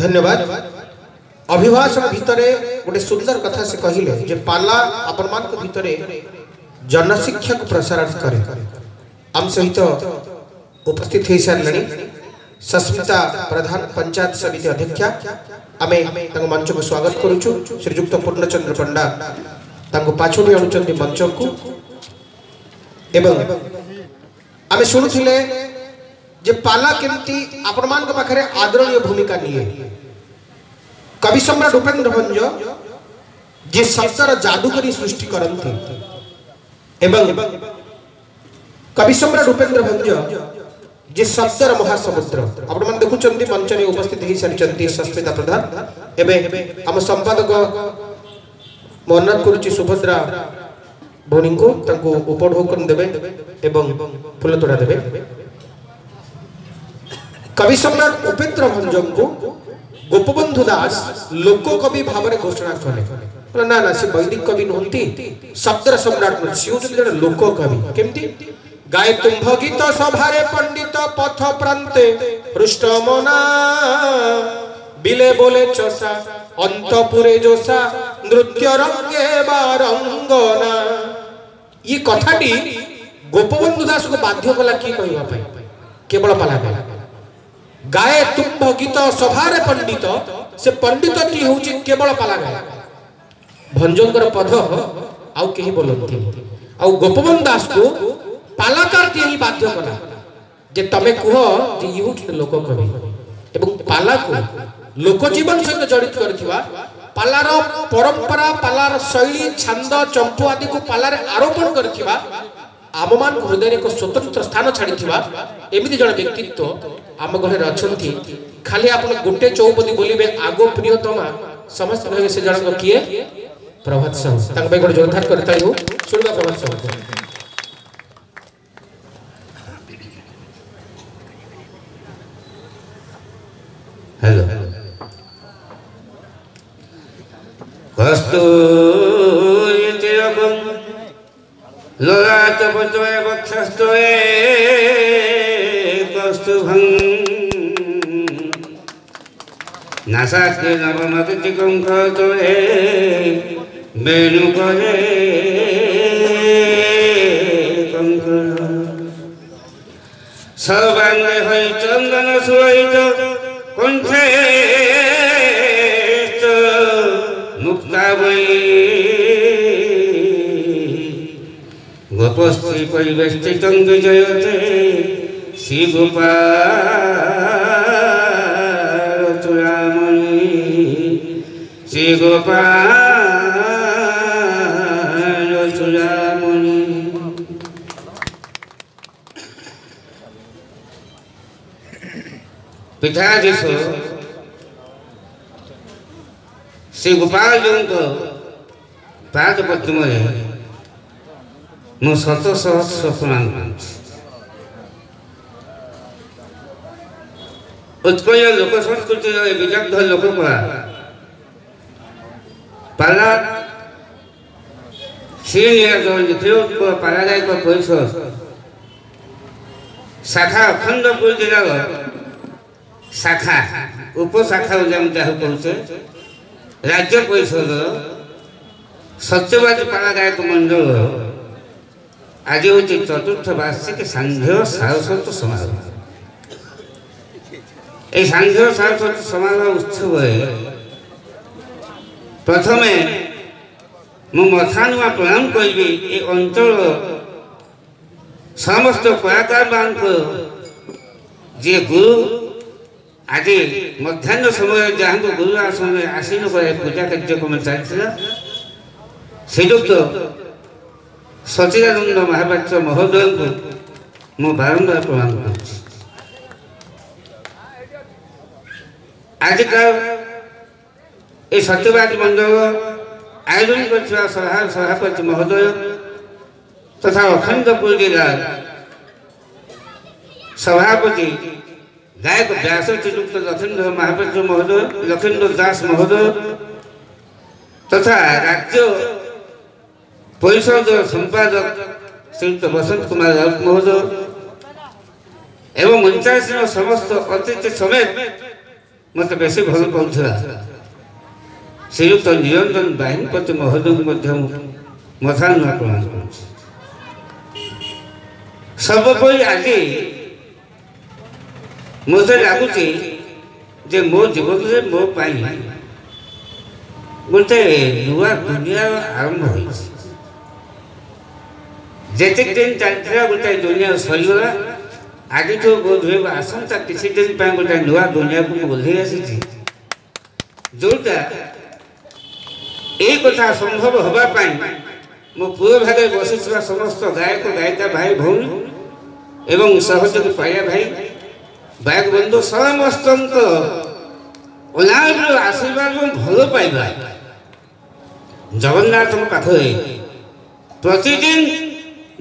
धन्यवाद। अभिभाषण भितर गोटे सुंदर कथा से कहले जे पाला आपण मान भितर जनशिक्षा को प्रसारण करे। आम सहित उपस्थित हो सारे सस्मिता प्रधान पंचायत समिति अध्यक्षा आमे मंच को स्वागत करुचु। श्रीजुक्त पूर्णचंद्र पंडा पाछोड़ी आणुचंदी मंच को एवं आमे शुणुथिले जे पाला केमती आपण मान पाखरे आदरणीय भूमिका निये। कवि सम्राट उपेन्द्र भंज जे शब्दर जादूकरी सृष्टि करते एवं कवि सम्राट उपेन्द्र भंज जे शब्दर महासमुद्र आपण मान देखुचंदी मंच रे उपस्थित हो सारी सस्मिता प्रधान एवं आम संपादक मोहननाथ करुची सुभद्रा भौणी को उपढौकन देवे एवं फूल तोड़ा देवे। कवि सम्राट उपेन्द्र भंज को गोपबंधु दास लोक कवि भाव में घोषणा कले ना ना से वैदिक कवि नुहति शब्दर सम्राट नुहति लोक कवि केमती गाय तुम्भ गीत सभारे पंडित पथ प्रांते पृष्ठ मना बिले बोले चषा अंतपुरे जोसा नृत्य रंगे बारंगना। ये कथाटी गोपबंधु दास को बाध्य कला कि कहवा केवल पाला गाए तुम्भ गीत सभारे पंडित से पंडित टी हूँ केवल पाला गाय भंजंकर पद आउ कहीं बोलती आउ गोपबंधु दास को पालाकार टी ही बाध्य कला जे तमे कह जे ये हूँ लोक कवि एवं पाला को लोक जीवन सहित जड़ित करथिबा पालार परंपरा पालार शैली छंद चंपू आदि को पालार आरोपण करथिबा आम मान हृदय एक स्वतंत्र स्थान छाड़ी एमती जन व्यक्तित्व आम घर अच्छा खाली आप गोटे चौपदी बोलिबे आगो प्रियतमा समस्त भाई से जन किए प्रभात साहू गोटे जोरदार करता हूँ शुणवा प्रभात साहू। हेलो कस्तूरी तिलकम लोलाट पटोए वक्षस्थोए कस्तुभं नासाग्रे नवमकृतिकं खतोए वेणुकरे कंकर सर्वांगे हरि चंदन सुहित कंठे मुक्तावली गोपस्त्री परिवेष्टित विजयते श्री गोपाल चूड़ामणि श्री गोपाल चूड़ामणि। पिताधीश श्री गोपाल जी को पाद पद्म मु शत सहस्र प्रणाम कर उत्कल लोक संस्कृति विदग्ध लोककला पाला श्रीनिवास पालादायक परिषद शाखा अखंडपुर जिला शाखा उपशाखा जहाँ कहते राज्य परिषद सत्यवादी पालादायक मंडल आज हूँ चतुर्थ वार्षिक सांघ्य सारस्वत समारोह। ये सांघ्य सारस्वत समारोह उत्सव प्रथम मु मथा नुआ प्रणाम करी ये अंचल समस्त कलाकार मान जी गुरु आज मध्याह्न समय जहाँ गुरु आसन आसीन कर पूजा कार्यक्रम चलता श्रीजुक्त सचिदानंद महापात्र महोदय को मु बारंबार प्रणाम कर आजकल ये सत्यवादी मंडल आयोजन कर सभापति महोदय तथा अखंडपुर जिला सभापति गायक व्यास श्रीयुक्त लखेन्द्र महापात्र महोदय लखेन्द्र दास महोदय तथा राज्य परिषद संपादक श्रीयुक्त बसंत कुमार राउत महोदय एवं मंचासीन समस्त अतिथि समेत मत बेस भल पाला श्रीयुक्त निरंजन बाहिनीपति महोदय मधान प्रदान कर सर्वोपरि आज मत लगुच जे मो जीवन में मो गोटे नुआ दुनिया आरंभ हो जिते दिन चलता गोटे दुनिया सरीगला आज बोध हुए आसंता किसी दिन गोटे नुआ दुनिया को ओह्ल आसी जोटा यही कथा संभव होगापी मो पूर्व भागे बसी समस्त गायक गायिका भाई भौणी एवं सहयोगी पाया भाई बायक बंधु समस्त अनार आशीर्वाद भल पाइबा जगन्नाथ पाखे प्रतिदिन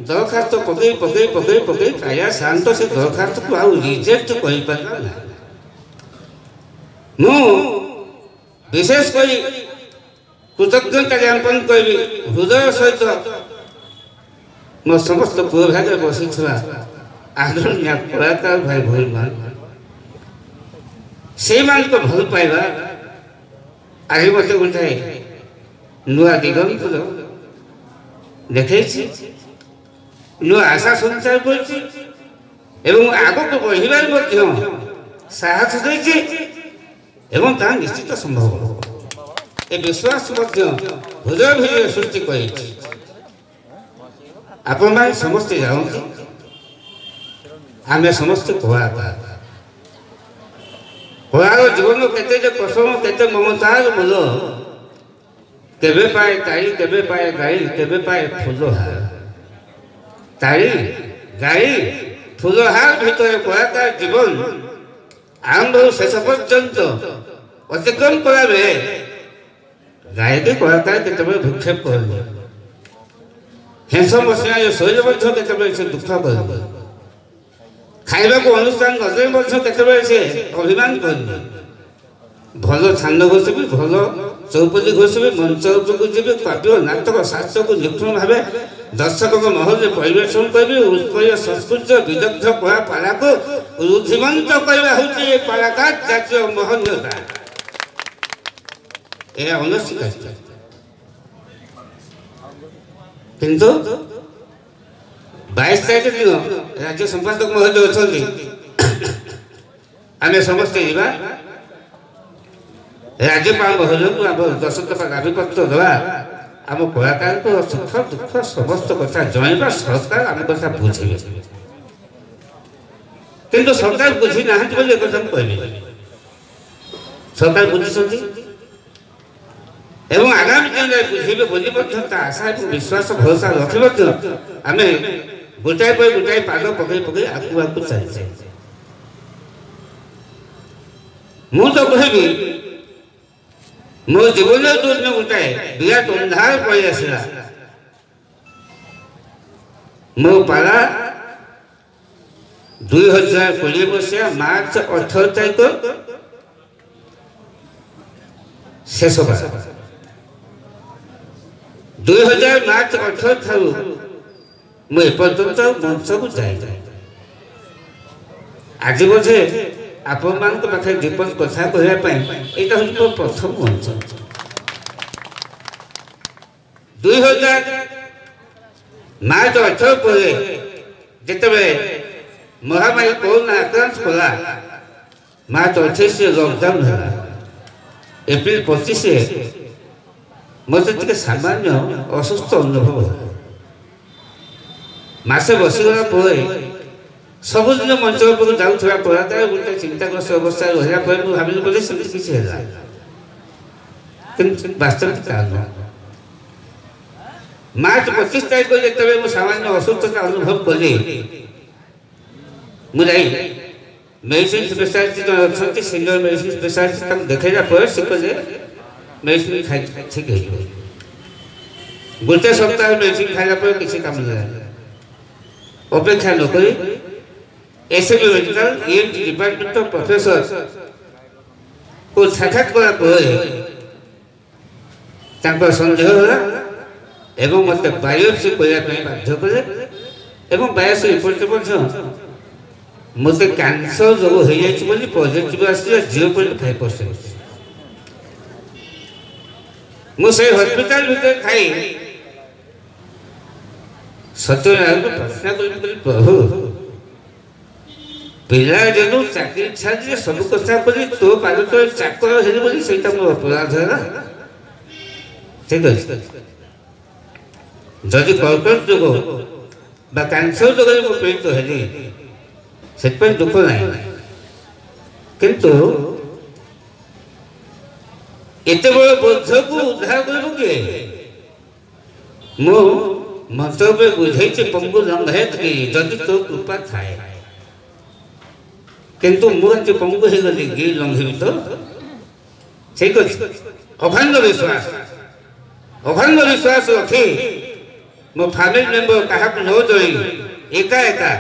दरखास्त पकई पकई पकई पकई प्राय शांत से दरखास्त को आउ रिजेक्ट कर पारा मु विशेष कर कृतज्ञता ज्ञापन करी हृदय सहित मो समस्त पूर्व भागे बसी आदरणीय कलाकार भाई भौणी मान से भल पाइबा आज मत गोटे नुआ दिगंत देखे नुआ आशा संचार कर आग को बढ़ार साहस दे निश्चित संभव ए विश्वास हृदय भीतर सृष्टि कर आपण समस्ते जानते आम समस्ते कलाकार कलाकार जीवन केते प्रसन्न केते ममतार मूल केबे पाए ताड़ी केबे पाए गाड़ी केबे पाए फूलहार ताड़ी गाड़ी फूलहार भीतर कलाकार जीवन आरंभ शेष पर्यंत अतिक्रम कला बेले गायक कलाकार केतबे भूक्षेप कर हेंस मसीहा शैल केतबे से दुख कर खाइबा को अनुष्ठान गजरे से अभिमान कर भल छांद घोषबी भल चौपदी घोषबी मंच उपरको जी काव्य नाटक शास्त्र को निपुण भाव दर्शक महल में परिवेशन करी उत्कल संस्कृत विदग्ध कला पाला को रुद्धिमंत करवा हूँ कलाकार जातीय महन्यता यह अनस्वीकार किंतु 22 तारीख दिन राज्य संपादक महोदय अच्छा आम समस्ते जा राज्यपाल महोदय को आम 10 दफा दाबीपत्र देवा आम कलाकार को सुख दुख समस्त कथा जनवा सरकार आम कथा बुझे किंतु सरकार बुझी ना कह सरकार बुझी एवं आगामी दिन में बुझे बोली आशा और विश्वास भरोसा रखी आम गोटाए पर गोटाए पाद पकई पकई आगू आगू चलते मुझे कहबी मो जीवन जो दिन गोटाए विराट अंधार पड़े आसला मो पारा 2020 मसीहा मार्च 18 तारीख शेष पारा 2000 मार्च 18 ठारू मुझपर्यंत मंच को जाए आज बोधे आपण मान पाखे दीपक कथा कहवाई यहाँ हूँ मो प्रथम मंच 2000 मार्च 18 पर जिते महामारी कोरोना आक्रांत कला मार्च 28 लॉकडाउन है एप्रिल 25 मत सामान्य असुस्थ अनुभव मसे बसीगला सबुदिन मंच उपरको जाऊथबा कलाकार गोटे चिंताग्रस्त अवस्था रहा भाविली बोले सेमती किसी है वास्तविक मार्च 25 तारीख जो सामान्य असुस्थता अनुभव कली मुझे मेडिसिन स्पेशलिस्ट जो अच्छा सीनियर मेडिसिन स्पेशलिस्ट देखा पर से कहले मेडिसिन खाई ठीक है गोटे सप्ताह मेडिसिन खाइला पर किसी काम नहीं अपेक्षा नक SMB medical ENT department professor को साक्षात करा सन्देह होला एवं मत बायोप्सी करने बाध्य कले बायोप्सी रिपोर्ट मत कैंसर रोग हो जाए पॉजिटिव आसला 0.5%। मुझे हॉस्पिटल भीतर खाई सत्यनारायण को प्रार्थना कर प्रभु पिला जनु चाकरी छाड़ी सब कथा बोली तो पाद तो चाकर हेली बोली सेटा मोर अपराध है ठीक है जदि कर्कट रोग बा कैंसर रोग में पीड़ित हेली से दुख ना किंतु एते बड़ बोध को उद्धार करबो के मो मंतव्य बुझाई पंगु लंघित की जदि तो कृपा थाए किंतु मुझे पंगु हो गली गी लंघिबी तो ठीक अच्छे अखंड विश्वास रखी मो फैमिली मेंबर क्या न जड़ी एका एका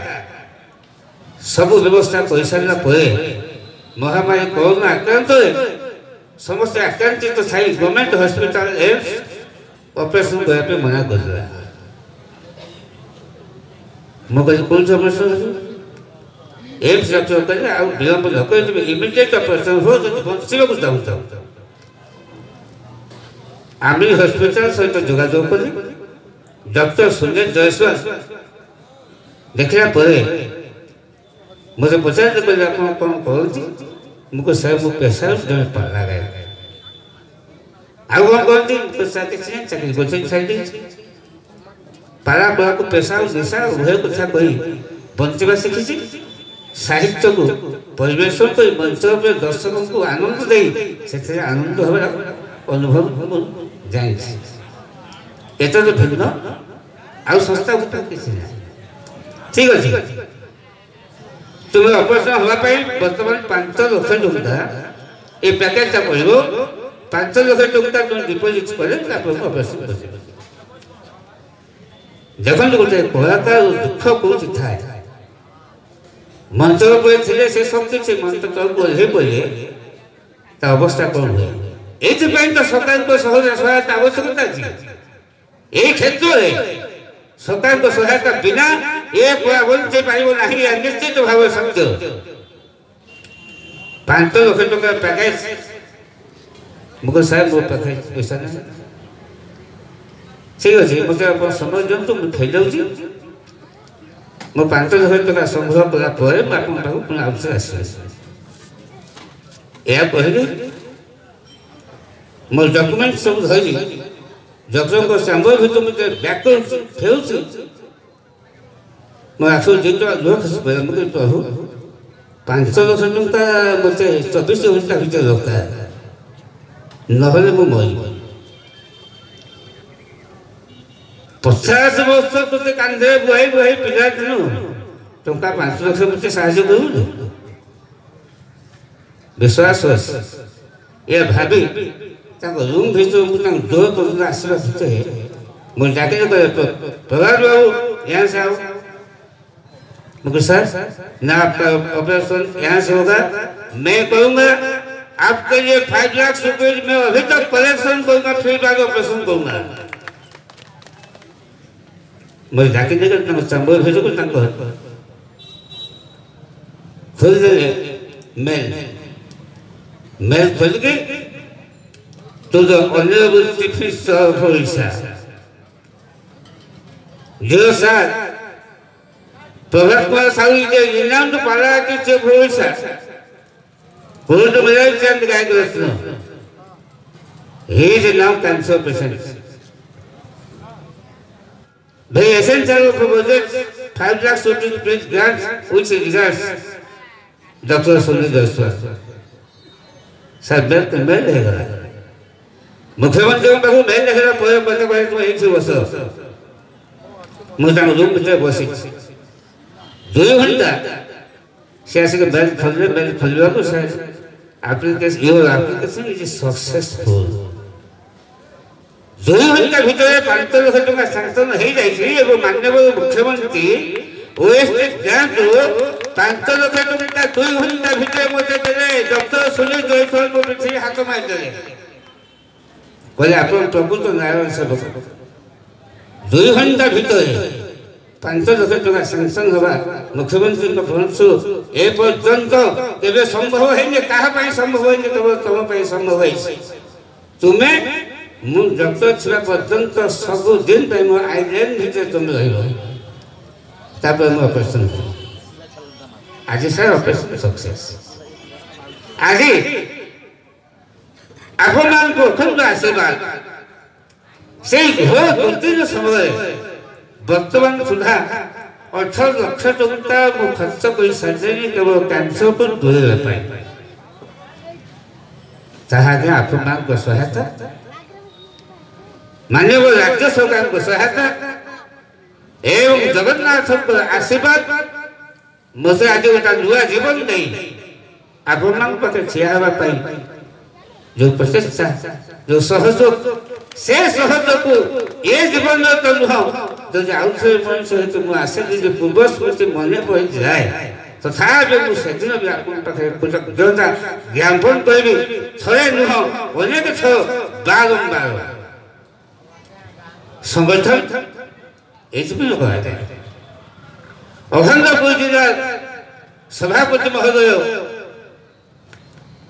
सब व्यवस्था कर सारा महामारी कोरोना आक्रांत समस्त आक्रांतित तो थाई गवर्नमेंट हॉस्पिटल एम्स ऑपरेशन करने मना कर दिया मुझे कौन समस्या एम्स डॉक्टर कहले आ विलंब न कर इमिडिएट ऑपरेशन हो तो बंचीबा को चाहूँ आमरी हॉस्पिटल सहित जोगाजोग करी डॉक्टर सुनील जयसवाल देखला मुझे पचार कहले आप कौन कहती मुझे सर मो पेशा जमे पड़ा गए आउ कौन कहती पेशा किसी चाकरी कर साइड पारा पड़ा को पेशा निशा उभय कथा कही बंचवा शिखी साहित्य को परिवेशन कर मंच पर दर्शकों को आनंद दे से आनंद हमारा अनुभव जाए ये तो भिन्न आउ संस्था गोटा किसी ठीक अच्छे तुम्हें ऑपरेशन होगापाई बर्तमान 5 लाख टंका ये पैकेजटा पड़ो 5 लाख टंका तुम डिपोजिट कले ऑपरेशन कर देखो गोटे कलाकार दुख कौन थाए मंच थे से सब किसी मंच तक ओह्ल पड़े अवस्था कौन हुए ये तो सरकार को सहायता आवश्यकता अच्छी ये क्षेत्र में सरकार को सहायता बिना ये पूरा बंचे पारिबो नहीं निश्चित भाव सत्य 5 लाख टका पैकेज मुझे साहब वो पैकेज पैसा नहीं ठीक अच्छे मत आप समय दिंतु मुझे खाई जाऊँगी मो 5 लाख टका संग्रह कलापर पुणी आउे आस कहली मो डॉक्यूमेंट सब धरी डॉक्टर चैम्बर भर मुझे बैक फेर मैं आखिर जो लुह खसी पड़ा मुझे प्रभु 5 लाख टंका मत 24 घंटा भर दरकार ना मरी 50 वर्ष तुझे कांधे बुहाई बुहाई पिला दिन टंका 5 लाख मत साहय करूँ विश्वास ये भाभी रूम भर डोर पर्यटन आसवा भर मुझे डाके प्रभात बाबू यहाँ से आओ मुझे सर ना आपका ऑपरेशन यहाँ से होगा मैं करूँगा आपके लिए 5 लाख रुपए मैं अभी तक कलेक्शन करूँगा फिर बाद ऑपरेशन करूँगा मुझे डाके देकर चंबर भेजो खोल दे मेल खोल के to the Honorable Chief Minister of Odisha. Dear sir, Prabhat Kumar Sahu is a renowned politician of Odisha. Who is the Malaysia and the guy he is now cancer patient. Very essential for budget 5 lakhs rupees grants which regards Dr. Sunil Jaswal. Sir, mail रहेगा मुख्यमंत्री पाखु mail देखा पर बता तुम एक बस मुझे room भर बस 2 घंटा से आसिक मेल खोलवा को एप्लिकेशन इज सक्सेसफुल 2 घंटा भीतर 5 लाख टका सैंक्शन हो जाए माननीय मुख्यमंत्री ओएसटी ग्रांट 5 लाख टका 2 घंटा भीतर मत देले डॉक्टर सुनील जयसवाल को पीछे हाथ मार देले कहले आप प्रभु तो नारायण सेवक 2 घंटा भीतर 5 ଲକ୍ଷ ଟଙ୍କା ସାଂସନ୍ ହେବା ମୁଖ୍ୟମନ୍ତ୍ରୀଙ୍କ ଫଣ୍ଡରୁ ଏ ପର୍ଯ୍ୟନ୍ତ କେବେ ସମ୍ଭବ ହେଇନି। କାହା ପାଇଁ ସମ୍ଭବ ହେଇନି? କେବଳ ତମ ପାଇଁ ସମ୍ଭବ ହେଇଛି। ତୁମେ ମୁଁ ଡକ୍ଟର ଥିବା ପର୍ଯ୍ୟନ୍ତ ସବୁଦିନ ପାଇଁ ମୋ ଆଇଲ୍ୟାଣ୍ଡ ଭିତରେ ତୁମେ ରହିବ। ତାପରେ ମୁଁ ଅପରେସନ୍ କଲି। ଆଜି ସାର୍ ଅପରେସନ୍ ସକ୍ସେସ୍। ଆଜି ଆପଣମାନଙ୍କୁ ଅଖଣ୍ଡ ଆଶୀର୍ବାଦ ସେଇ ଘୋର ଦୁର୍ଦିନ ସମୟରେ ବର୍ତ୍ତମାନ ସୁଦ୍ଧା 18 ଲକ୍ଷ ଟଙ୍କା ମୁଁ ଖର୍ଚ୍ଚ କରିସାରିଲେଣି କେବଳ କ୍ୟାନ୍ସରକୁ ଦୂରେଇବା ପାଇଁ। ତାହା ଆଜ୍ଞା ଆପଣମାନଙ୍କ ସହାୟତା, ମାନ୍ୟବର ରାଜ୍ୟ ସରକାରଙ୍କ ସହାୟତା ଏବଂ ଜଗନ୍ନାଥଙ୍କ ଆଶୀର୍ବାଦ ମୋତେ ଆଜି ଗୋଟେ ନୂଆ ଜୀବନ ଦେଇ ଆପଣମାନଙ୍କ ପାଖରେ ଠିଆ ହେବା ପାଇଁ ଯେଉଁ ପ୍ରଚେଷ୍ଟା, ଯେଉଁ ସହଯୋଗ, ସେ ସହଯୋଗକୁ ଏ ଜୀବନରେ ତ ନୁହଁ, ଯଦି ଆଉ ଥରେ ମଣିଷ ହେତୁ ମୁଁ ଆସେ ଯଦି ପୂର୍ବ ସ୍ମୃତି ମନେ ପଡ଼ିଯାଏ ତଥାପି ମୁଁ ସେଦିନ ବି ଆପଣଙ୍କ ପାଖରେ କୃତଜ୍ଞତା ଜ୍ଞାପନ କରିବି। ଥରେ ନୁହଁ, ଅନେକ ଥର ବାରମ୍ବାର ସଂଗଠନ ଏଥିପାଇଁ କରାଯାଏ। ଅଖଣ୍ଡପୁର ଜିଲ୍ଲା ସଭାପତି ମହୋଦୟ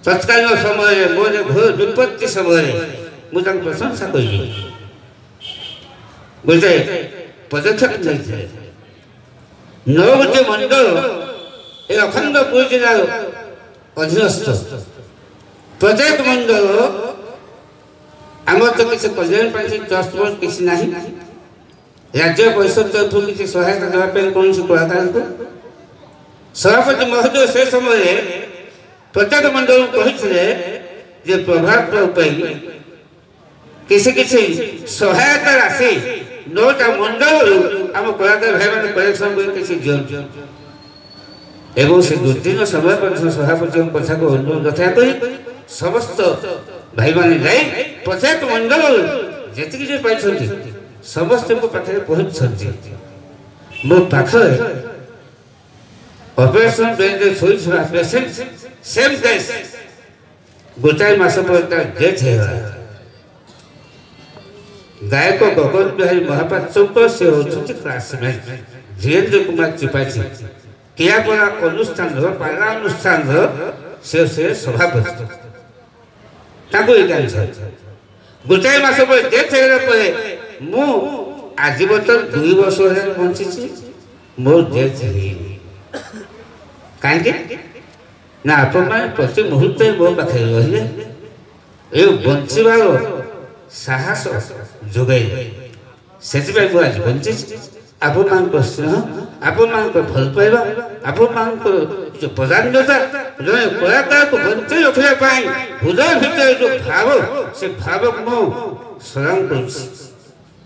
ତତ୍କାଳୀନ ସମୟରେ ମୋର ଘୋର ବିପତ୍ତି ସମୟରେ ମୁଁ ତାଙ୍କୁ ପ୍ରଶଂସା କରିବି। ଗୋଟେ ପଦକ୍ଷେପ ନେଇଥିଲେ। 9 ଗୋଟି ମଣ୍ଡଳ ଏ ଅଖଣ୍ଡପୁର ଜିଲ୍ଲାର ଅଧୀନସ୍ଥ। ପ୍ରତ୍ୟେକ ମଣ୍ଡଳ ଆମର ତ କିଛି କଲ୍ୟାଣ ପାଣ୍ଠି ଟ୍ରଷ୍ଟ ବୋର୍ଡ କିଛି ନାହିଁ। ରାଜ୍ୟ ପରିଷଦ ତରଫରୁ କିଛି ସହାୟତା ଦେବା ପାଇଁ କୌଣସି କଳାକାରଙ୍କୁ ସଭାପତି ମହୋଦୟ ସେ ସମୟରେ ପ୍ରତ୍ୟେକ ମଣ୍ଡଳକୁ କହିଥିଲେ ଯେ ପ୍ରଭାବ ପାଇଁ କିଛି କିଛି ସହାୟତା ରାଶି 9ଟା ମଣ୍ଡଳରୁ ଆମ କଳାକାର ଭାଇମାନେ କଲେକ୍ସନ କରି କିଛି ଦିଅନ୍ତୁ। ଏବଂ ସେ ଦୁର୍ଦିନ ସମୟ ମଧ୍ୟ ସଭାପତିଙ୍କ କଥାକୁ ଅନୁରୋଧ ରକ୍ଷା କରି ସମସ୍ତ ଭାଇମାନେ ଯାଇ ପ୍ରତ୍ୟେକ ମଣ୍ଡଳରୁ ଯେତିକି ଯେ ପାଇଛନ୍ତି ସମସ୍ତଙ୍କ ପାଖରେ ପହଞ୍ଚିଛନ୍ତି। ମୋ ପାଖରେ ଅପରେସନ୍ ବେଡ୍ରେ ଶୋଇଥିବା ପେସେଣ୍ଟ ସେମ୍ କେସ୍ ଗୋଟାଏ ମାସ ପରେ ତାର ଡେଥ୍ ହେଇଗଲା। ଗାୟକ ଗଗନ ବିହାରୀ ମହାପାତ୍ରଙ୍କ ସେ ହେଉଛନ୍ତି କ୍ଲାସମେଟ୍ ଧୀରେନ୍ଦ୍ର କୁମାର ତ୍ରିପାଠୀ। କିଆପଡ଼ା ଅନୁଷ୍ଠାନର ପାଲା ଅନୁଷ୍ଠାନର ସେ ସଭାପତି। ତାଙ୍କୁ ଏଇ କ୍ୟାନ୍ସର ଗୋଟାଏ ମାସ ପରେ ଡେଥ୍ ହେଇଗଲା ପରେ ମୁଁ ଆଜି ବର୍ତ୍ତମାନ 2 ବର୍ଷ ହେଲାଣି ବଞ୍ଚିଛି। ମୋର ଡେଥ୍ ହେଇନି। କାହିଁକି ନା ଆପଣମାନେ ପ୍ରତି ମୁହୂର୍ତ୍ତରେ ମୋ ପାଖରେ ରହିଲେ ଏ ବଞ୍ଚିବାର ସାହସ ଯୋଗାଇଲେ। ସେଥିପାଇଁ ମୁଁ ଆଜି ବଞ୍ଚିଛି। ଆପଣମାନଙ୍କ ସ୍ନେହ, ଆପଣମାନଙ୍କ ଭଲ ପାଇବା, ଆପଣମାନଙ୍କ ଯେଉଁ ପ୍ରଧାନ୍ୟତା, ଜଣେ କଳାକାରକୁ ବଞ୍ଚାଇ ରଖିବା ପାଇଁ ହୃଦୟ ଭିତରେ ଯେଉଁ ଭାବ, ସେ ଭାବକୁ ମୁଁ ସଲାମ କରୁଛି,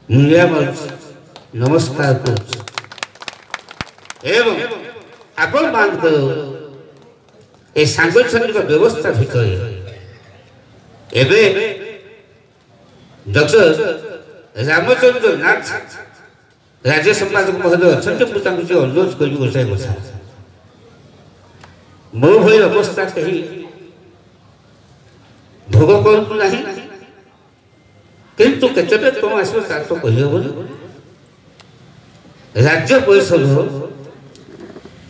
ମୂଲ୍ୟ ମାରୁଛି, ନମସ୍କାର କରୁଛି। ଏବଂ ଆପଣମାନଙ୍କର এই সাংগঠনিক ব্যবস্থা ভিতরে এবে ডক্টর রামচন্দ্র নাথ রাজ্য সম্পাদক মহোদয় অনেক মু তাকে যে অনুরোধ করবি গোটাଏ কথা ମୋ ଭଳି ଅବସ୍ଥା କେହି ଭୋଗ କରନ୍ତୁ ନାହିଁ, କିନ୍ତୁ କେତେବେଳେ କ'ଣ ଆସିବ ତାର ତ କହିହେବନି। ରାଜ୍ୟ ପରିଷଦ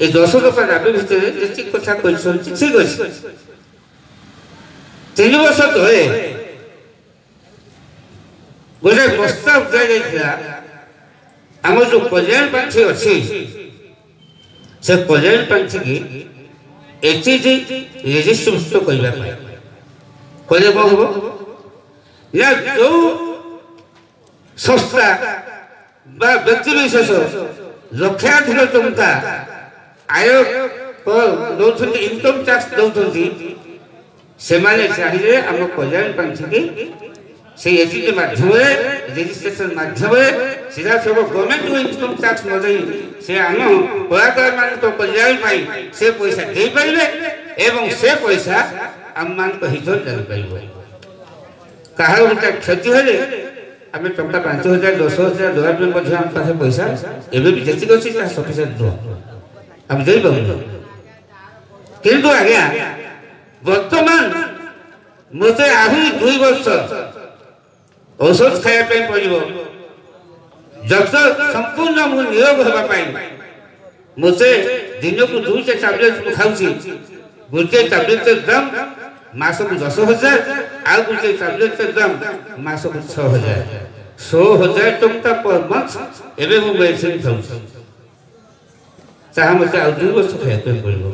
এই 10 ଦଫା ଦାବି ଭିତରେ ଯେତିକି କଥା କହିଛନ୍ତି ଠିକ ଅଛି। 3 ବର୍ଷ ତଳେ ଗୋଟେ ପ୍ରସ୍ତାବ ଦିଆଯାଇଥିଲା ଆମର ଯେଉଁ କଲ୍ୟାଣ ପାଣ୍ଠି ଅଛି ସେ କଲ୍ୟାଣ ପାଣ୍ଠିକି ଏଟିଜି ରେଜିଷ୍ଟ୍ରିଭୁକ୍ତ କରିବା ପାଇଁ। କହିଲେ କ'ଣ ହେବ ନା ଯେଉଁ ସଂସ୍ଥା ବା ବ୍ୟକ୍ତିବିଶେଷ ଲକ୍ଷାଧିକ ଟଙ୍କା ଆୟ ଦେଉଛନ୍ତି, ଇନକମ୍ ଟ୍ୟାକ୍ସ ଦେଉଛନ୍ତି, ସେମାନେ ଚାହିଁଲେ ଆମ କଲ୍ୟାଣ ପାଣ୍ଠିକି ସେଇ ଏଟିଜି ମାଧ୍ୟମରେ ରେଜିଷ୍ଟ୍ରେସନ ମାଧ୍ୟମରେ ସିଧାସଳଖ ଗଭର୍ଣ୍ଣମେଣ୍ଟକୁ ଇନକମ୍ ଟ୍ୟାକ୍ସ ନ ଦେଇ ସେ ଆମ କଳାକାରମାନଙ୍କ କଲ୍ୟାଣ ପାଇଁ ସେ ପଇସା ଦେଇପାରିବେ ଏବଂ ସେ ପଇସା ଆମମାନଙ୍କ ହିତରେ ଜାଣିପାରିବ। କାହାର ଗୋଟେ କ୍ଷତି ହେଲେ ଆମେ ଟଙ୍କା 5,000 10,000 ଦେବା ପାଇଁ ମଧ୍ୟ ଆମ ପାଖରେ ପଇସା ଏବେ ବି ଯେତିକି ଅଛି ତାହା ସଫିସିଏଣ୍ଟ ନୁହଁ, ଆମେ ଦେଇପାରୁନୁ। କିନ୍ତୁ ଆଜ୍ଞା ବର୍ତ୍ତମାନ ମୋତେ ଆହୁରି 2 ବର୍ଷ ଔଷଧ ଖାଇବା ପାଇଁ ପଡ଼ିବ। जब संपूर्ण मु निरोग होगा पाई मुझे दिन को 2 टैबलेट खाऊची गोटे टैबलेट दाम मास को 10,000 आ गोटे टैबलेट दाम मास को 6,000 टंका पर मंथ एबे मु मेडिसिन खाऊची चाहे मत आ 2 वर्ष खाइबे पड़ो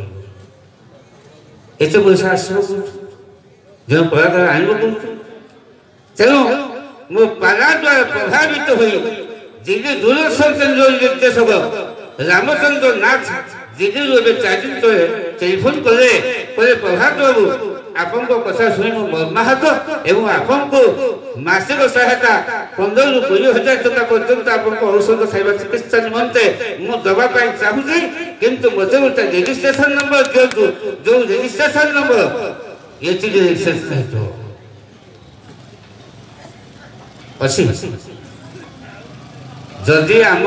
एते पैसा आसो जो कलाकार आइबो तेणु मो पाला द्वारा प्रभावित हुई जिले दूरदर्शन केन्द्र निर्देशक रामचंद्र नाथ जिले 4 दिन तले टेलीफोन कले प्रभात बाबू आपन को कथा सुनि मो मर्माहत एवं आपन को मासिक सहायता 15 ରୁ 20,000 टका पर्यंत आपन को औषध खाइबा चिकित्सा निमंते मु दवा पाई चाहू छी किंतु मते उल्टा रजिस्ट्रेशन नंबर दियतु जो रजिस्ट्रेशन नंबर ये चीज रजिस्ट्रेशन है तो अछि जदि आम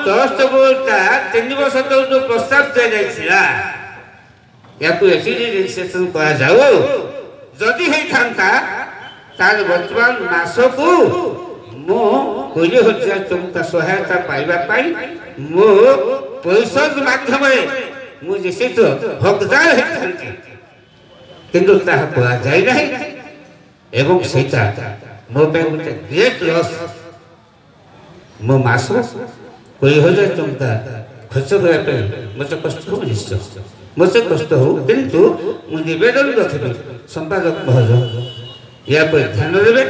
ट्रस्ट बोर्डटा 3 वर्ष तक जो प्रस्ताव दिया जाइछिला याकु एसीडी रजिस्ट्रेशन करा जाओ जदि हे थांता तार वर्तमान मासकु मो 20,000 टंका सहायता पाइबा पाई मो परिषद माध्यम मु जैसे तो हकदार हे थांती किंतु ताहा करा जाय नाही एवं सेटा मो पे गोटे ग्रेट लॉस मो मास 20,000 टंका खर्च करबे मते कष्ट हो निश्चय मते कष्ट हो किंतु मु निवेदन रखबे संपादक महोदय या पर ध्यान देबे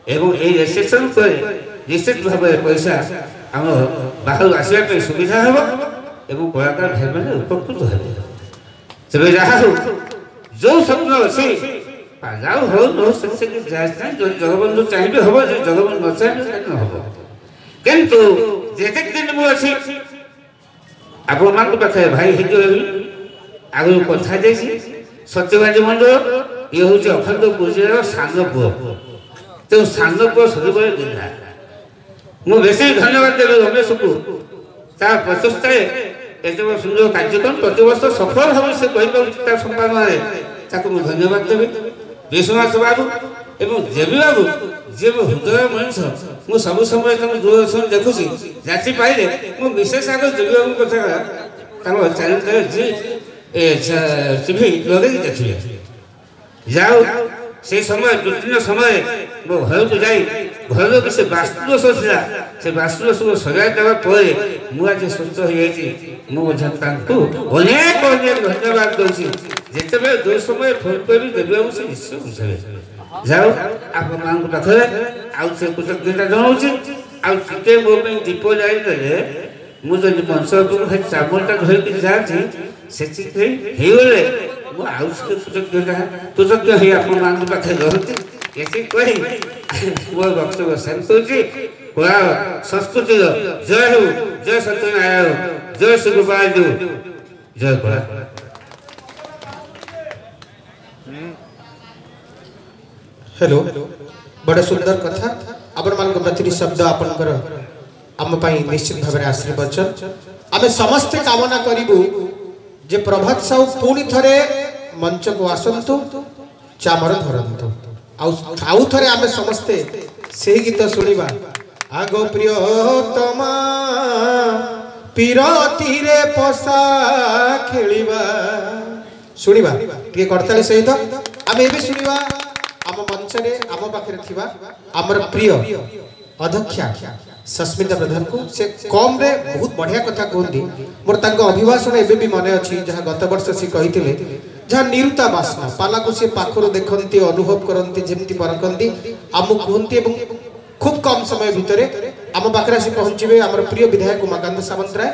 एवं ए रजिस्ट्रेशन करे निश्चित भाव पैसा हम बाहर आसिया पे सुविधा हो एवं कलाकार भाई माने उपकृत हेबे तबे रहा हो जो स्वप्न अछि पाजाओ हो नो से जाय जो जगबंधु चाहिबे हो जो जगबंधु न चाहिबे न हो किंतु जेते दिन मु अछि आपन मान को पाखे भाई हिजो आगु कथा देसी सत्यवादी मंडल ये होचे अखंड पूजर सान पुओ तो सान पुओ सबले दिला मु बेसी धन्यवाद देबे रमेश को ता प्रचेष्टा एते सुंदर कार्यक्रम प्रतिवर्ष सफल हो से कहि ता संपादन रे ताको मु धन्यवाद देबे विश्वनाथ बाबू एवं जेबी बाबू जे मो हृदय मनुष्य मु सब समय तुम दूरदर्शन देखुसी जाति पाइले मु विशेष आगे जेबी बाबू कथा ताको चैनल करे जी ए टीवी लगे देखिए जाओ से समय दुदिन समय मो घर को जाई घर के से वास्तु दोष थिला से वास्तु दोष को सजाय देबा परे मु आज सुस्त हो जाई मु जनता को अनेक धन्यवाद दोसी जेते बे दो समय फोन करी देबे से निश्चय बुझाबे जाओ आप मान को पाखरे आउ से कृतज्ञता जनाउछी आउ चिते मो पे दीप जाई रे मु जो मंच को हे चावलटा धरि के जाती से चिते हेले मु आउ से कृतज्ञता हे आप मान को पाखरे रहती ऐसे कहि वो वक्तव्य संतोषी कोरा संस्कृति जय हो जय सत्यनारायण जय श्री गोपाल जय कोरा हेलो बड़े सुंदर कथा आपण मान प्रति शब्द आपनकर आम पाई निश्चित भाव में आशीर्वचन आमे समस्त कामना करिबु जे प्रभात साहू पुणी थरे मंच को आसंतु चामर धरंतु आउ थरे आमे समस्ते से गीत सुनिबा आगो प्रियतमा पीरती रे पसा खेलिबा सुनिबा टिके करताली सहित आमे एबे सुनिबा आम मंच रे आम पाखरे थिबा हमर प्रिय अध्यक्षा सस्मिता प्रधान को से कम रे बहुत बढ़िया कथा कहती मोर तांको अभिभाषण एबे भी मन अछि जहा गत वर्ष से कहिथिले जहा निरुता बासना पाला को से पाखरो देखंती अनुभव करंती जेमती परकंती आमु कहंती एवं खूब कम समय भितरे आम पाखरे से पहुंचबे हमर प्रिय विधायक उमाकांत सामंतराय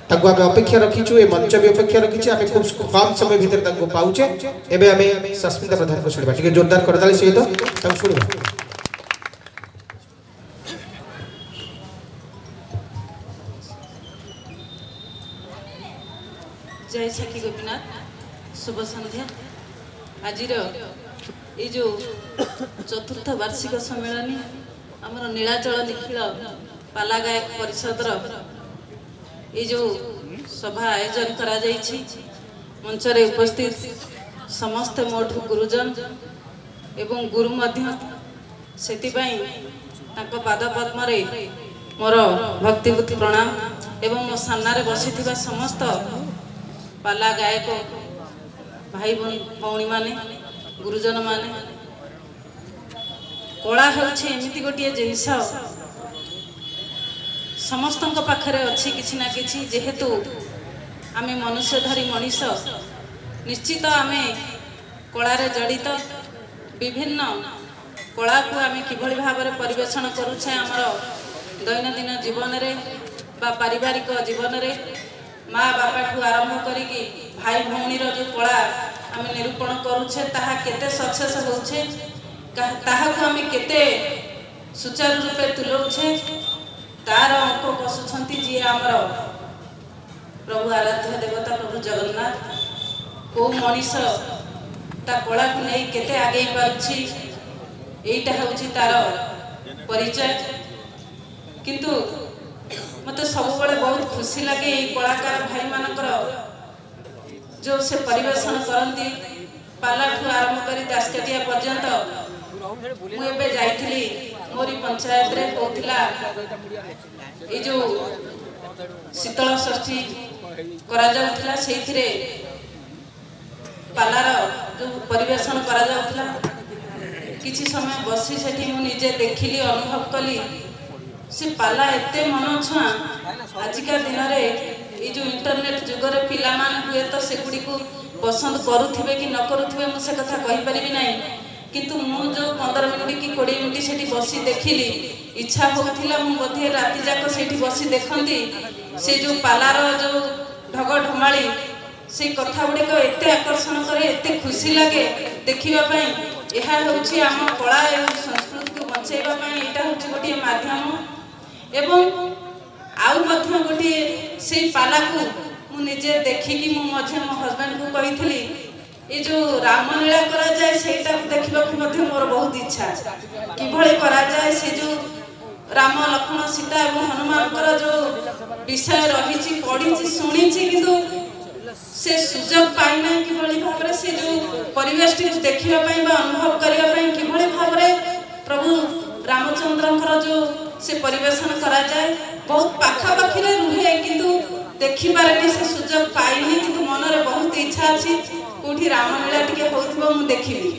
ताको आमे अपेक्षा रखिछु ए मंच भी अपेक्षा रखिछि आमे खूब कम समय भीतर ताको पाउचे एबे आमे सस्मिता प्रधान को सुनिबा ठीक जोरदार करताली सहित ताको सुनिबा जय सखी गोपीनाथ शुभ संध्या आज ये जो चतुर्थ वार्षिक सम्मेलन आमर नीलाचल निखिल पाला गायक परिषद ये जो सभा आयोजन करा जाइछि मंच रे उपस्थित समस्त मोठ गुरुजन एवं गुरु मध्य सेति पाई ताको पाद पद्म रे मोर भक्तिभूति प्रणाम एवं मो सामने बसी समस्त पाला गायक भाई भौणी माने गुरुजन माने कला होमती गोटे जिनस समस्त पाखरे अच्छी किछि ना किछि जेहेतु आमे मनुष्यधारी मनीष निश्चित आमे कलारे जड़ित विभिन्न कला को आमे किभଳି भाबरे परिवेषण करूछे हमर दैनंदिन जीवन रे बा पारिवारिक जीवन रे माँ बापा ठू आरंभ करिकी भाई भौणी रो जो कला आमे निरूपण करूछे ताहा केते सक्सेस होछे ताहा को आमे केते सुचारू रूपे तुलौछे तार अंक कसुछंती जी हमर प्रभु आराध्य देवता प्रभु जगन्नाथ को मनीष ता कला को नहीं केते आगे पारुछि एटा होछि तार परिचय किंतु मते सब बड़े बहुत खुशी लगे कलाकार भाई मानकर जो से परिवेषण करती पाला ठू आरंभ करी दासकाटिया पर्यंत मुझे जाइली मोरी पंचायत रे कहला ये जो शीतल षष्ठी करा जाउथला सेथिरे पालार जो परिवेषण करा जाउथला किछि समय बसी सेठी मु निजे देखिली अनुभव कली से पाला एते मन छुआ आजिका दिन में ये जो इंटरनेट जुगर पिला मान हुए तो सेगुड़ी को पसंद करुथिबे कि न करुथिबे मु से कथा कहि परिबि नाही किंतु मु जो 15 मिनिट कि 20 मिनिट सेठी बसी देखिली इच्छा होउथिला मु बधे राति जाक सेठी बसी देखंती से जो पालार जो ढग ढमाली से कथा गुड़िक एते आकर्षण करे एते खुशी लगे देखिबा पई एहा होछि आम कला एवं संस्कृति को बचाइबा पई एटा होछि गोटे माध्यम एवं आउ मध्य गोटे से पाला को मु निजे देखिकी मु मझे मो हस्बैंड को कहिथली ये जो रामलीला करा जाए सेटा देखिबा को मध्य मोर बहुत इच्छा किभଳି करा जाए से जो राम लक्ष्मण सीता एवं हनुमान कर जो विषय रही पढ़ी शुणी किंतु से सुजोग पाइना किभଳି भाबरे से जो परिवेश को देखिबा पई बा अनुभव करिया पई किभଳି भाबरे प्रभु रामचंद्रंकर जो से परिवेषण करा जाए बहुत पाखा पाखी रे रुहे किंतु देखि पारेनी से सुजोग पाइनी किंतु मन रे बहुत इच्छा अछि कोठी रामलीला टिके होउथबो मु देखिबी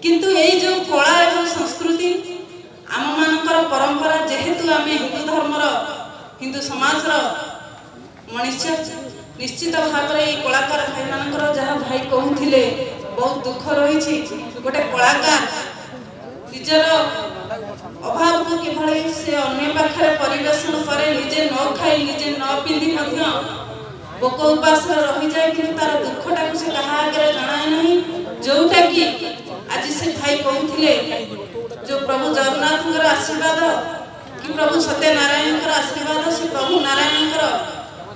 किंतु एई जो कला एवं संस्कृति आम मानकर परंपरा जेहेतु आमे हिंदू धर्मर हिंदू समाज रो मनुष्य निश्चित भाव में कलाकार भाई मानकर जहाँ भाई कहते बहुत दुख रही गोटे कलाकार निजर अभाव को किभଳି से अन्य पाखे परिवेषण करे निजे न खाई निजे न पिंधि भोक उपास रही जाए कि तार दुखटा को से कहा आगे जनाए नहीं जोटा कि आज से भाई कहते जो प्रभु जगन्नाथ आशीर्वाद कि प्रभु सत्यनारायण आशीर्वाद से प्रभु नारायण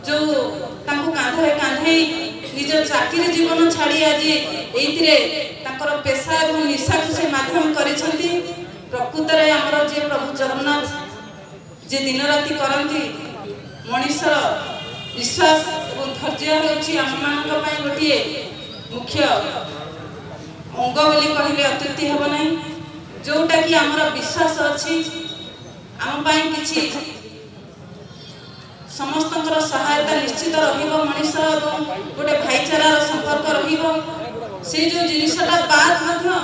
जो कांधे कांधे निज चाकरी जीवन छाड़ी आज ये पेशा और निशा को से माध्यम करिसेंती प्रकृत रे हमर जे प्रभु जगन्नाथ जे दिन राति करंती मनुष्यर विश्वास और धैर्य होछि हम मानक पई गोटिए मुख्य अंग बोली कहले अत्युक्ति हेब नहीं जोटा कि हमर विश्वास अछि हम पई किछि समस्त सहायता निश्चित रहिबो मनुष्य और गोटे भाईचारार संपर्क रहिबो से जो जिनिसटा बाद मध्य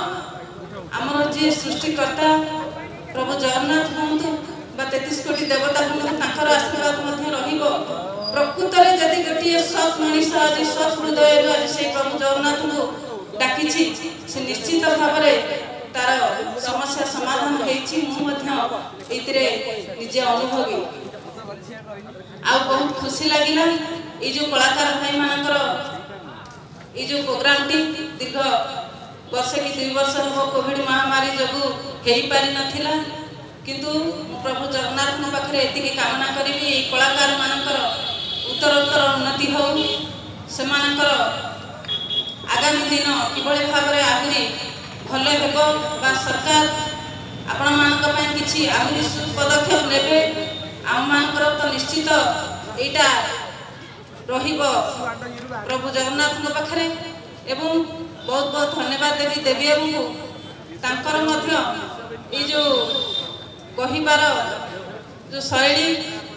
आमर जे सृष्टिकर्ता प्रभु जगन्नाथ हूँ बा 33 कोटी देवता हूँ तांकर आशीर्वाद मध्य रहिबो प्रकृत रे जदि गोटे सत मनुष्य आज सत हृदय आज से प्रभु जगन्नाथ को डाकिछि से निश्चित भाव तार समस्या समाधान होइछि मु मध्य एतिरे निजे अनुभवी आ बहुत खुशी लगिला ये जो कलाकार भाई मानकर ये जो प्रोग्राम टी दीर्घ वर्ष कि 2 वर्ष हो कोविड महामारी जगू हो पारि नथिला किंतु प्रभु जगन्नाथ पाखे एतिकी कामना करी कलाकार मानकर उत्तरोत्तर उन्नति हो से आगामी दिन किभଳି भाबरे आहुरी भले हेबो बा सरकार आपण मानक पय किछि आहुरी पदक्षेप नेबे आम मानकर तो निश्चित एटा रहिबो प्रभु जगन्नाथ पाखे एवं बहुत बहुत धन्यवाद देवी देवी को तांकर मध्य ये जो कहिबार जो शैली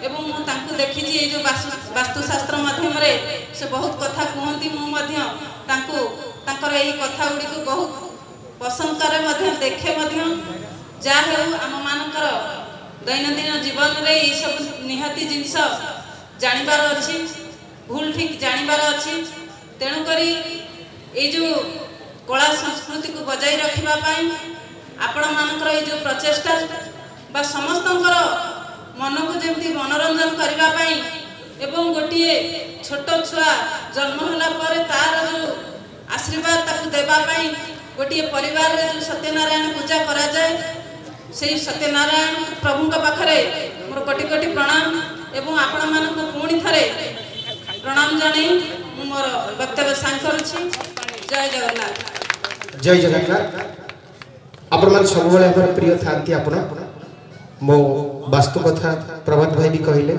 एवं मु तांकु देखी ये जो वास्तुशास्त्र माध्यम से बहुत कथा कहती मुझे तांकर यही कथा गुड़ी को बहुत पसंद करे देखे जहाँ हो आम मानकर दैनंदिन जीवन में ये सब निहाती जिनस जानिबार अच्छी भूल ठीक जानिबार अच्छी तेणुक ये जो कला संस्कृति को बजाई रखापी आपण मानकर ये जो प्रचेष्टा बा समस्तंकर मन को जमी मनोरंजन करने एवं गोटे छोट छुआ जन्म होला तार जो आशीर्वाद ताकू देवाई गोटे परिवार जो सत्यनारायण पूजा करा जाए से सत्यनारायण प्रभु पाखरे मोर कोटि कोटि प्रणाम एवं आपण मानक पुणी थे प्रणाम जन मोर वक्तव्य सांग करुछि। जय जगन्नाथ। जय जगन्नाथ। आपण मान सब हमर प्रिय थांती आपण मो वास्तु कथा प्रभात भाई भी कहले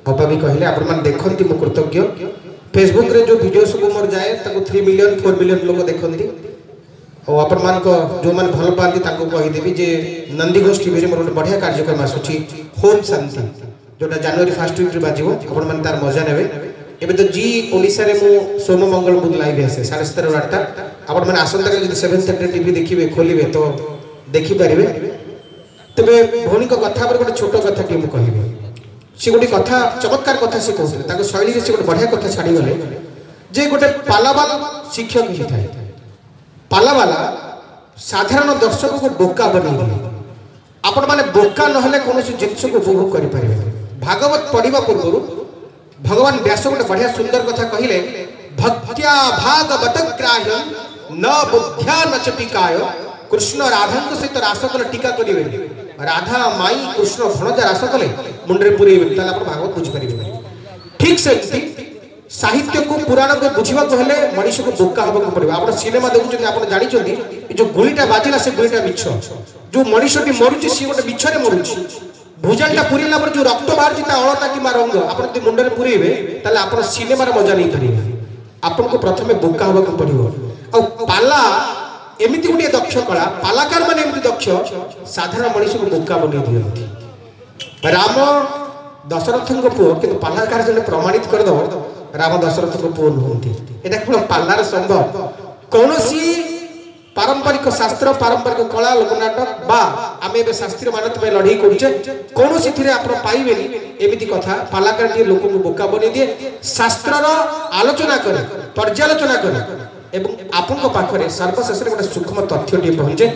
बापा भी कहले आपण मान देखंती मो कृतज्ञ। फेसबुक रे जो वीडियो सब मोर जाए ताको 3 मिलियन 4 मिलियन लोग देखंती और आपण मान को जो मन भल पाती ताको कहि देबी जे नंदीघोष टीवी रे मोर बढ़िया कार्यक्रम आसुची होम शांति जोटा जनवरी 1 वीक रे बाजिबो आपण मान तार मजा नेबे। एबे तो जी ओडिसा रे मो सोम मंगल बुध लाइव आसे 7:30 8टा आपण मान आसंता के जदि 7:30 टीवी देखिबे खोलिबे तो देखि परिबे। तबे भौणी को कथा पर गोटे छोट कथा टी मु कहिबे से गोटे कथा चमत्कार कथा से कहते ताको शैली रे से गोटे बढ़िया कथा छाड़ी गले जे गोटे पालावाल शिक्षक ही थाए पालावाला साधारण दर्शक को बोका बनै दिए आपण माने बोका नहले कोनोसी जिंस को उपभोग करि परिबे। भागवत पढ़िबा पूर्व भगवान व्यास गोटे बढ़िया सुंदर कथा कहिले भक्त्या भागवत ग्राह्यं न बुद्ध्या न च टीकाय कृष्ण राधा सहित रास कले टीका करिवे राधा माई कृष्ण भणजा रास कले मुंडरे पुरेइबे ताले आपण भागवत बुझि परिबे। ठीक सेमती साहित्य को पुराण को बुझिबा को हेले मनुष्य को बोका हबा को पड़िबा। आपण सिनेमा देखुचंदी आपण जानि चंदी ए जो गुलीटा बाजिला से गुलीटा मिछ जो मनुष्यटी मरुची सी गोटे मिछरे मरुची भुजालटा पुरीला पर जो रक्त बाहर ता अलता कि रंग आपण जदि मुंडरे पुरेइबे ताले आपण सिनेमा रे मजा नै परिबे। आपण को प्रथमे बोका हबा को पड़िबो। आ पाला एमिति गुटे दक्ष कला पालाकार माने एमिति दक्ष साधारण मनुष्य को बोका बनै दियंती। राम दशरथ को पुओ किंतु पालाकार जने प्रमाणित कर दो राम दशरथ को पुओ नहंती एटा कोन पालार संभव कोनोसी पारंपरिक शास्त्र पारंपरिक कला लोकनाटक बा आमे बे शास्त्रीय मान्यता पे लड़ाई करूचे कोनोसी थिरे आपण पाइबेनी एमिति कथा पालाकार टी लोक को बोका बनै दिए शास्त्रर आलोचना करे पर्यालोचना करे एवं आपन को पाखरे सर्वशेष गोटे सूक्ष्म तथ्य टी पहुंचे।